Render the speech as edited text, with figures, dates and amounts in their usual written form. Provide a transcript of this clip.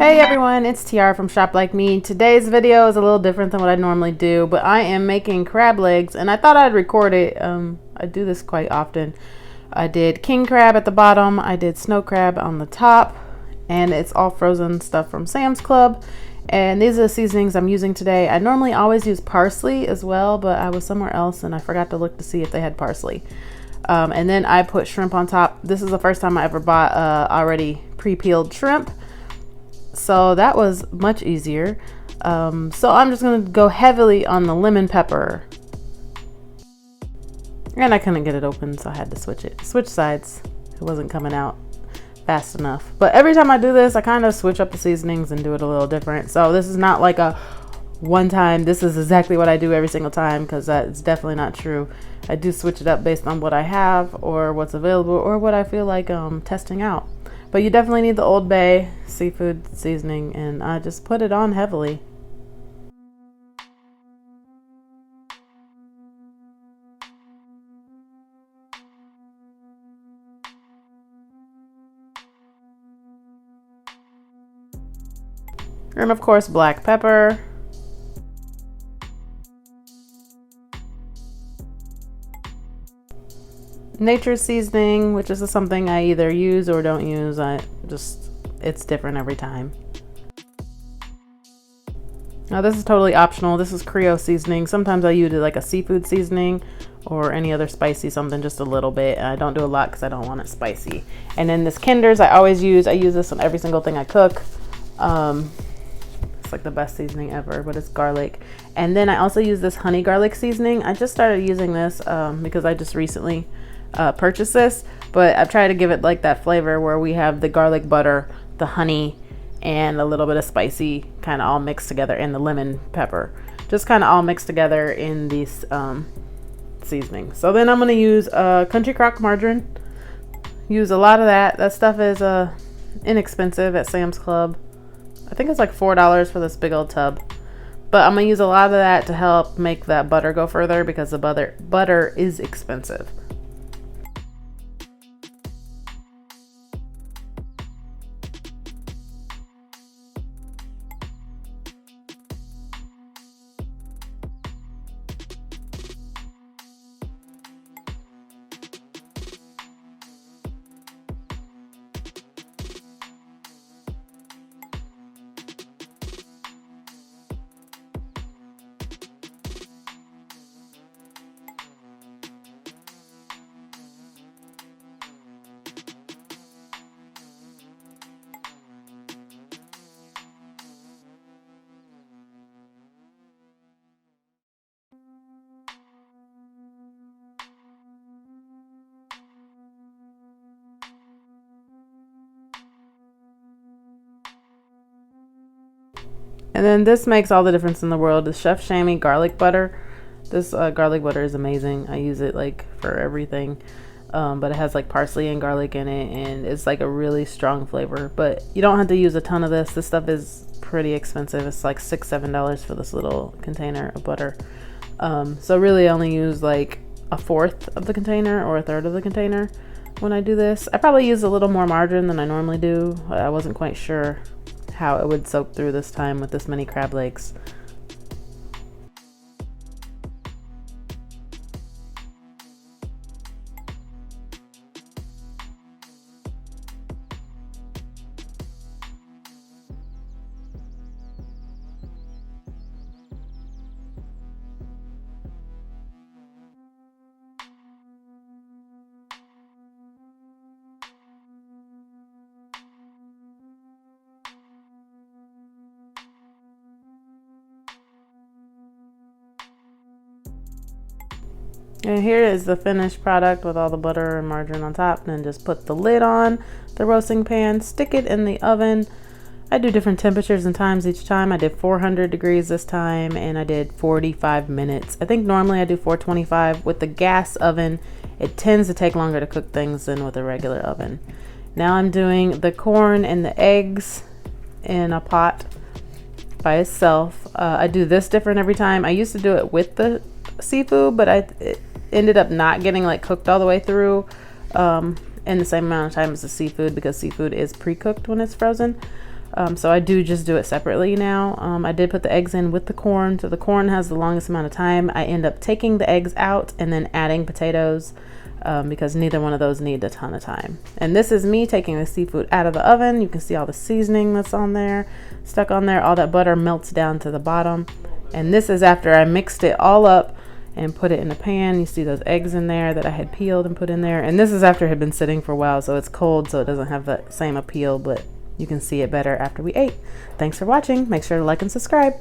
Hey everyone, it's TR from Shop Like Me. Today's video is a little different than what I normally do, but I am making crab legs and I thought I'd record it. I do this quite often. I did king crab at the bottom, I did snow crab on the top, and it's all frozen stuff from Sam's Club. And these are the seasonings I'm using today. I normally always use parsley as well, but I was somewhere else and I forgot to look to see if they had parsley. And then I put shrimp on top. This is the first time I ever bought already pre-peeled shrimp. So that was much easier. So I'm just gonna go heavily on the lemon pepper. And I couldn't get it open, so I had to switch sides. It wasn't coming out fast enough. But every time I do this, I kind of switch up the seasonings and do it a little different. So this is not like a one time, this is exactly what I do every single time, because that's definitely not true. I do switch it up based on what I have or what's available or what I feel like testing out. But you definitely need the Old Bay seafood seasoning, and I just put it on heavily. And of course, black pepper. Nature's seasoning, which is something I either use or don't use. It's different every time. Now this is totally optional. This is Creole seasoning. Sometimes I use it like a seafood seasoning or any other spicy something, just a little bit. I don't do a lot because I don't want it spicy. And then this Kinder's I use this on every single thing I cook. It's like the best seasoning ever, but it's garlic. And then I also use this honey garlic seasoning. I just started using this because I just recently purchase this, but I've tried to give it like that flavor where we have the garlic butter, the honey, and a little bit of spicy kind of all mixed together, and the lemon pepper just kind of all mixed together in these seasonings. So then I'm going to use Country Crock margarine. Use a lot of that. That stuff is inexpensive at Sam's Club. I think it's like $4 for this big old tub. But I'm going to use a lot of that to help make that butter go further, because the butter is expensive. And then this makes all the difference in the world. The Chef Shammy garlic butter. This garlic butter is amazing. I use it like for everything. But it has like parsley and garlic in it, and it's like a really strong flavor. But you don't have to use a ton of this. This stuff is pretty expensive. It's like $6-7 for this little container of butter. So really I only use like a fourth of the container or a third of the container when I do this. I probably use a little more margarine than I normally do. I wasn't quite sure how it would soak through this time with this many crab legs. And here is the finished product with all the butter and margarine on top. And then just put the lid on the roasting pan, stick it in the oven. I do different temperatures and times each time. I did 400 degrees this time, and I did 45 minutes. I think normally I do 425. With the gas oven, it tends to take longer to cook things than with a regular oven. Now I'm doing the corn and the eggs in a pot by itself. I do this different every time. I used to do it with the seafood, but it ended up not getting like cooked all the way through in the same amount of time as the seafood, because seafood is pre-cooked when it's frozen. So I do just do it separately now. I did put the eggs in with the corn, so the corn has the longest amount of time. I end up taking the eggs out and then adding potatoes because neither one of those need a ton of time. And this is me taking the seafood out of the oven. You can see all the seasoning that's on there, stuck on there. All that butter melts down to the bottom. And this is after I mixed it all up and put it in a pan. You see those eggs in there that I had peeled and put in there. And this is after it had been sitting for a while, so it's cold, so it doesn't have the same appeal, but you can see it better after we ate. Thanks for watching. Make sure to like and subscribe.